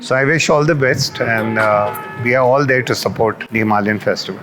So I wish all the best, and we are all there to support the Himalayan Festival.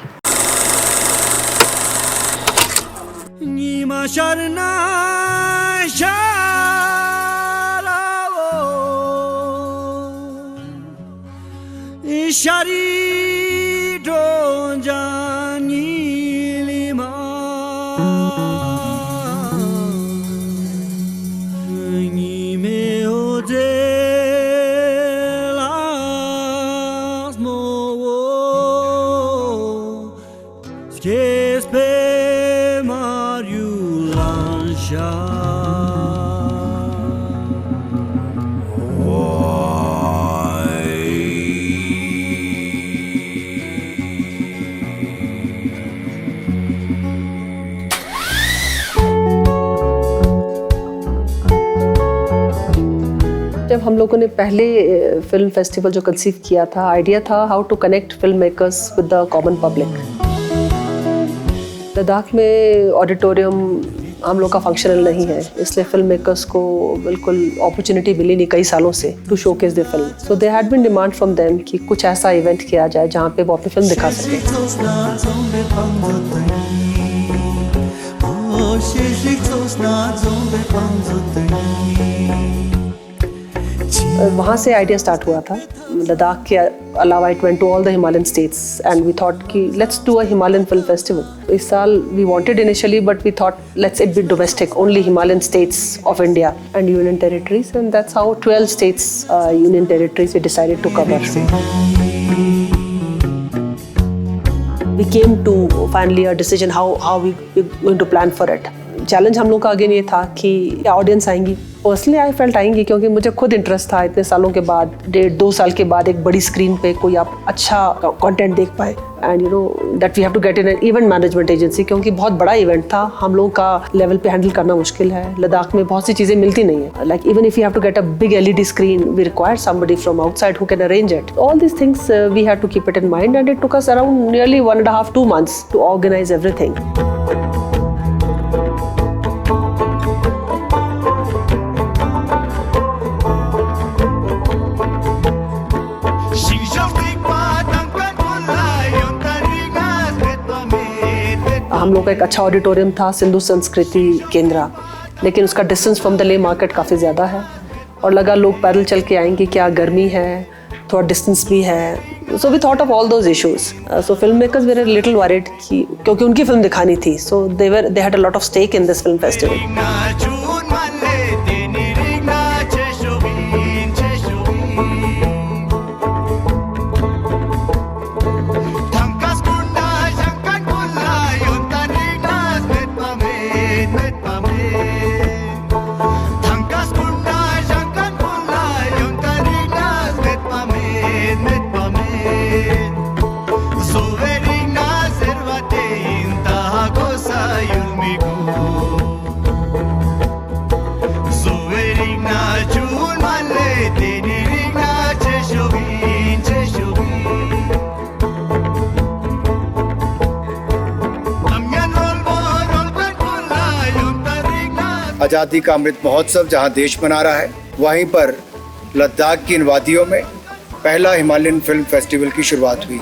जब हम लोगों ने पहले film festival जो कंसीव किया था, आइडिया था how to connect film makers with the common public. Ladakh में ऑडिटोरियम हम लोग का फंक्शनल नहीं है, इसलिए फिल्म मेकर्स को बिल्कुल अपॉर्चुनिटी मिली नहीं कई सालों से to showcase the film. So they had been demand from them कि कुछ ऐसा इवेंट किया जाए जहाँ पे वो अपनी फिल्म दिखा सके। वहाँ से आइडिया स्टार्ट हुआ था। लद्दाख के अलावा it went to all the Himalayan states and we thought कि let's do a Himalayan film festival. इस साल we wanted initially but we thought let's it be domestic, only Himalayan states of India and union territories, and that's how 12 states union territories we decided to cover. We came to finally a decision how we going to plan for it. Challenge हम लोग का again ये था कि audience आएंगी। Personally I felt आएंगी क्योंकि मुझे खुद इंटरेस्ट था इतने सालों के बाद, 1.5-2 साल के बाद एक बड़ी स्क्रीन पे कोई आप अच्छा कंटेंट देख पाए। And you know that we have to get in an event management agency, क्योंकि बहुत बड़ा इवेंट था, हम लोगों का लेवल पे हैंडल करना मुश्किल है। लद्दाख में बहुत सी चीज़ें मिलती नहीं है, like even if you have to get a big LED screen we require somebody from outside who can arrange it. All this things we have to keep it in mind and it took us around nearly 1.5-2 months to organise everything. हम लोग का एक अच्छा auditorium था, सिंधु संस्कृति केंद्र, लेकिन उसका डिस्टेंस फ्रॉम द ले मार्केट काफ़ी ज़्यादा है और लगा लोग पैदल चल के आएंगे, क्या गर्मी है, थोड़ा डिस्टेंस भी है। So we thought of all those issues. So film makers were little worried कि क्योंकि उनकी फिल्म दिखानी थी, so they had a lot of stake in this film festival. आज़ादी का अमृत महोत्सव जहां देश मना रहा है, वहीं पर लद्दाख की इन वादियों में पहला हिमालयन फिल्म फेस्टिवल की शुरुआत हुई।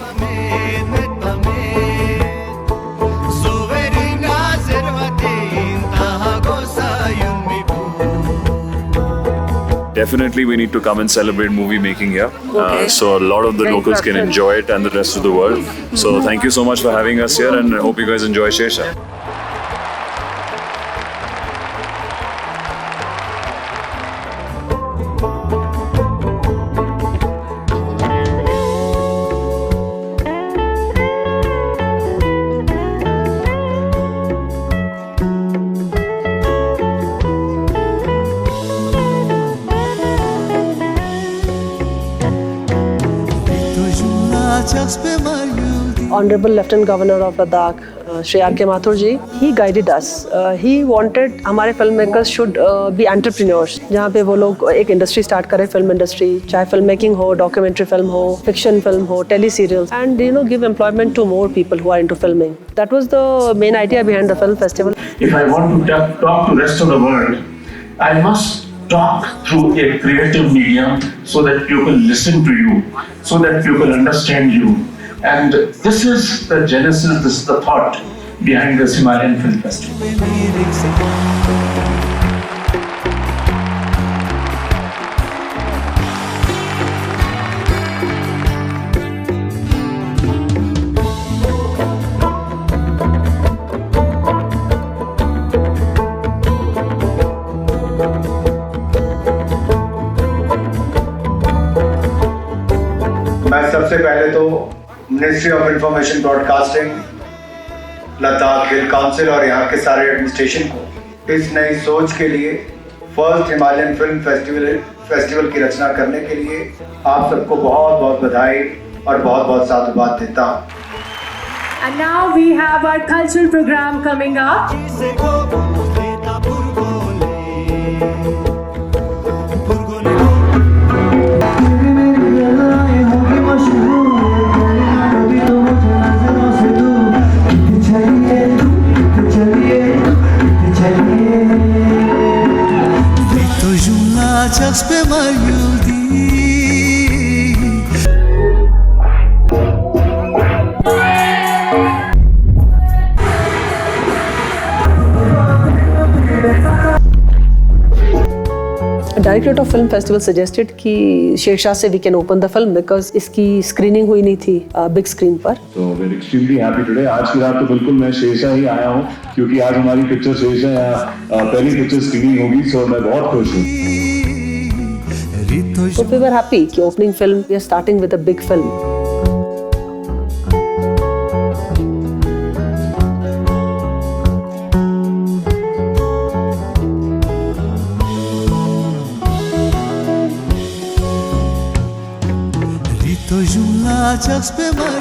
Definitely we need to come and celebrate movie making here. Okay. So a lot of the locals can enjoy it and the rest of the world. So thank you so much for having us here and I hope you guys enjoy Shesha. Honorable Lieutenant Governor of Ladakh, Shri R.K. Mathur ji, he guided us. He wanted हमारे film makers should be entrepreneurs, जहाँ पे वो लोग एक industry start करें, film industry, चाहे film making हो, documentary film हो, फिक्शन फिल्म हो, tele serials, and you know give employment to more people who are into filming. That was the main idea behind the film festival. If I want to talk to rest of the world, I must talk through a creative medium so that people listen to you, so that people understand you. And this is the genesis, this is the thought behind this Himalayan Film Festival. मैं सबसे पहले तो ministry of information broadcasting, Ladakh hill council और यहाँ के सारे administration को इस नई सोच के लिए फर्स्ट हिमालयन फिल्म फेस्टिवल की रचना करने के लिए आप सबको बहुत बहुत बधाई और बहुत बहुत साधुवाद देता हूँ। And now we have our cultural program coming up. Just be my beauty. Director of film festival suggested कि शेरशाह से we can open the film because इसकी स्क्रीनिंग हुई नहीं थी बिग स्क्रीन पर। तो we are extremely happy today. आज की रात तो बिल्कुल मैं शेरशाह ही आया हूँ क्योंकि आज हमारी पिक्चर शेरशाह पहली पिक्चर स्क्रीनिंग होगी, सो मैं बहुत खुश हूँ। So we were happy कि opening film we are starting with a big film. Rito jumla just be my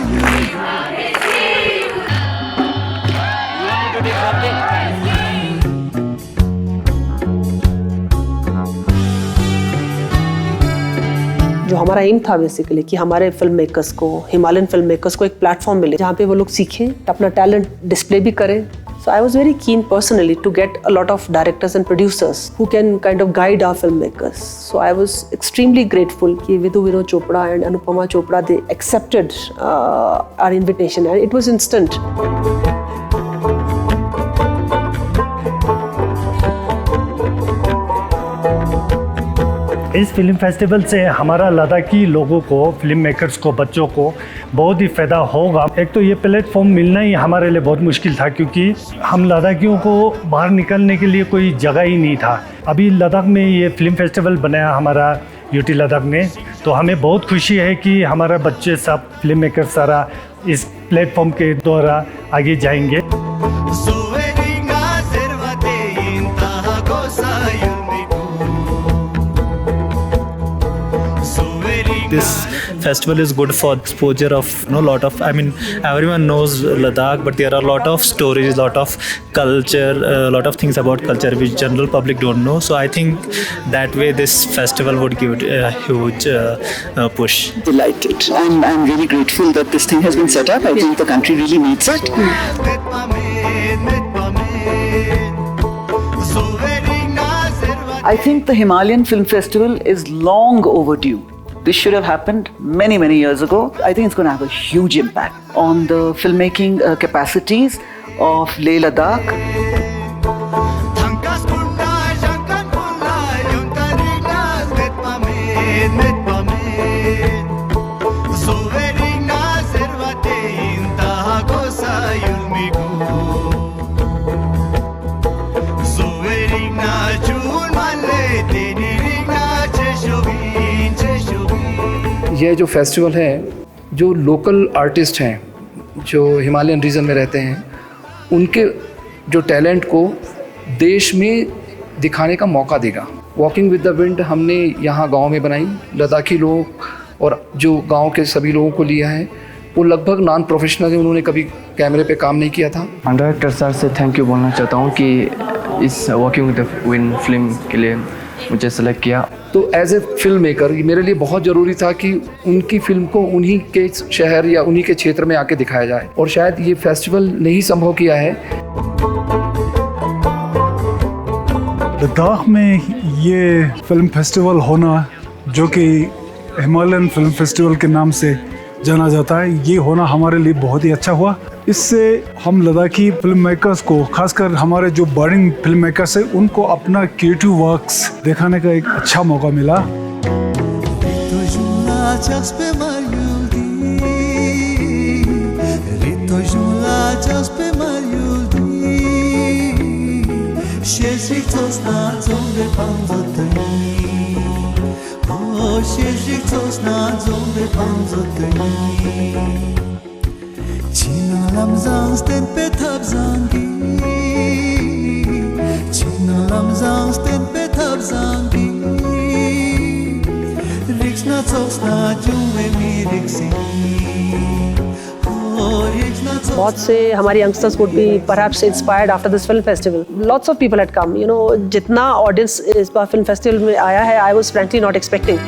जो हमारा एम था बेसिकली कि हमारे फिल्म मेकर्स को, हिमालयन फिल्म मेकर्स को एक प्लेटफॉर्म मिले जहाँ पे वो लोग सीखें, अपना टैलेंट डिस्प्ले भी करें। So I was very keen personally to get a lot of directors and producers who can kind of guide our filmmakers. So I was extremely grateful कि Vidhu Vinod Chopra and Anupama Chopra they accepted our invitation and it was instant. इस film festival से हमारा लद्दाखी लोगों को, film makers को, बच्चों को बहुत ही फ़ायदा होगा। एक तो ये प्लेटफॉर्म मिलना ही हमारे लिए बहुत मुश्किल था क्योंकि हम लद्दाखियों को बाहर निकलने के लिए कोई जगह ही नहीं था। अभी लद्दाख में ये फिल्म फेस्टिवल बनाया हमारा यूटी लद्दाख ने, तो हमें बहुत खुशी है कि हमारा बच्चे सब फिल्म मेकर सारा इस प्लेटफॉर्म के द्वारा आगे जाएंगे। This festival is good for exposure of lot of, I mean everyone knows Ladakh, but there are a lot of stories, lot of culture, a lot of things about culture which general public don't know. So I think that way this festival would give it a huge push. Delighted. I'm really grateful that this thing has been set up. I think the country really needs it. I think the Himalayan Film Festival is long overdue. This should have happened many, many years ago. I think it's going to have a huge impact on the filmmaking capacities of Leh Ladakh. यह जो festival है, जो local artist हैं जो Himalayan reason में रहते हैं, उनके जो टैलेंट को देश में दिखाने का मौका देगा। वॉकिंग विद द विंड हमने यहाँ गांव में बनाई। लद्दाखी लोग और जो गांव के सभी लोगों को लिया है, वो लगभग नॉन प्रोफेशनल है, उन्होंने कभी कैमरे पे काम नहीं किया था। डायरेक्टर सर से थैंक यू बोलना चाहता हूँ कि इस walking with the wind film के लिए मुझे सेलेक्ट किया। तो एज ए फिल्म मेकर मेरे लिए बहुत ज़रूरी था कि उनकी फिल्म को उन्हीं के शहर या उन्हीं के क्षेत्र में आके दिखाया जाए, और शायद ये फेस्टिवल ने ही संभव किया है। लद्दाख में ये फिल्म फेस्टिवल होना, जो कि हिमालयन फिल्म फेस्टिवल के नाम से जाना जाता है, ये होना हमारे लिए बहुत ही अच्छा हुआ। इससे हम लद्दाखी फिल्म मेकर्स को, खासकर हमारे जो बर्डिंग फिल्म मेकर्स हैं, उनको अपना क्रिएटिव वर्क्स दिखाने का एक अच्छा मौका मिला। बहुत से हमारे youngsters would be perhaps inspired after this film festival. Lots of people had come. You know, जितना audience इस बार film festival में आया है, I was frankly not expecting.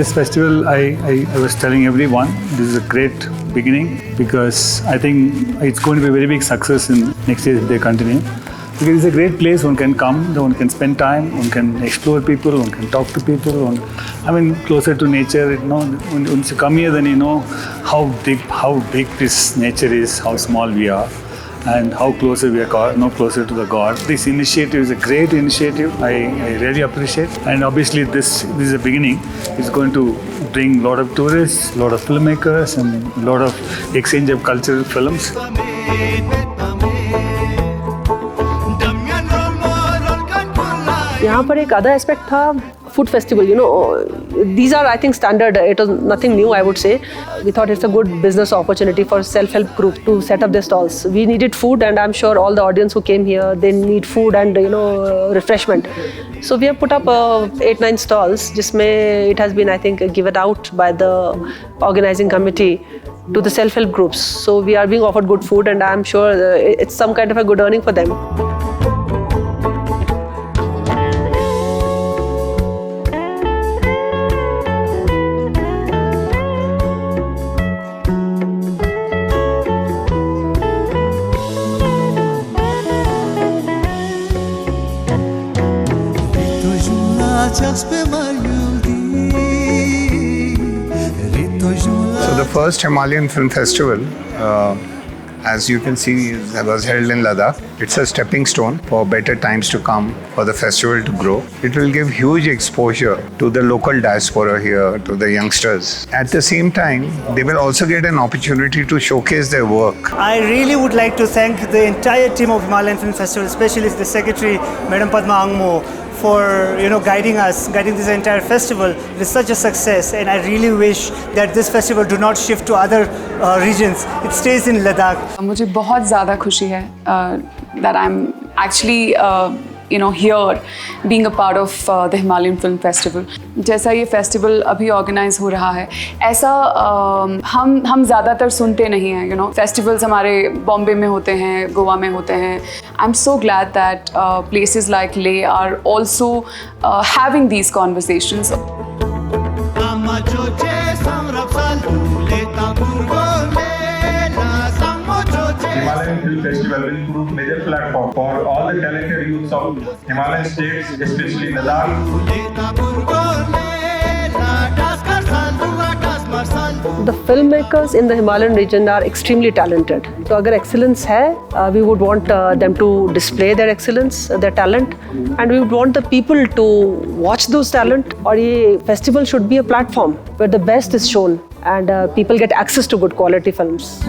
This festival, I was telling everyone, this is a great beginning, because I think it's going to be a very big success in next year if they continue. Because it's a great place, one can come, one can spend time, one can explore people, one can talk to people, closer to nature. You know, once you come here, then you know how big this nature is, how small we are, and how closer we are, closer to the God. This initiative is a great initiative. I really appreciate. And obviously this is a beginning. It's going to bring a lot of tourists, a lot of filmmakers, and a lot of exchange of cultural films. यहाँ पर एक other aspect था food festival. You know, these are, I think, standard. It was nothing new, I would say. We thought it's a good business opportunity for self-help group to set up their stalls. We needed food, and I'm sure all the audience who came here, they need food and refreshment. So we have put up 8-9 stalls, जिसमें it has been, I think, given out by the organizing committee to the self-help groups. So we are being offered good food, and I'm sure it's some kind of a good earning for them. So the first Himalayan Film Festival, as you can see, was held in Ladakh. It's a stepping stone for better times to come, for the festival to grow. It will give huge exposure to the local diaspora here, to the youngsters. At the same time, they will also get an opportunity to showcase their work. I really would like to thank the entire team of Himalayan Film Festival, especially the secretary, Madam Padma Angmo, for guiding this entire festival. It is such a success, and I really wish that this festival do not shift to other regions. It stays in Ladakh. मुझे बहुत ज़्यादा खुशी है that I'm actually here being a part of the Himalayan Film Festival. जैसा ये festival अभी organise हो रहा है, ऐसा हम ज़्यादातर सुनते नहीं हैं. फेस्टिवल्स हमारे बॉम्बे में होते हैं, गोवा में होते हैं. I'm so glad that places like Leh are also having these conversations. Himalayan Film Festival will prove major platform for all the talented youths of Himalayan states, especially Ladakh. The filmmakers in the Himalayan region are extremely talented. So अगर excellence है, we would want them to display their excellence, their talent, and we would want the people to watch those talent. और ये festival should be a platform where the best is shown and people get access to good quality films.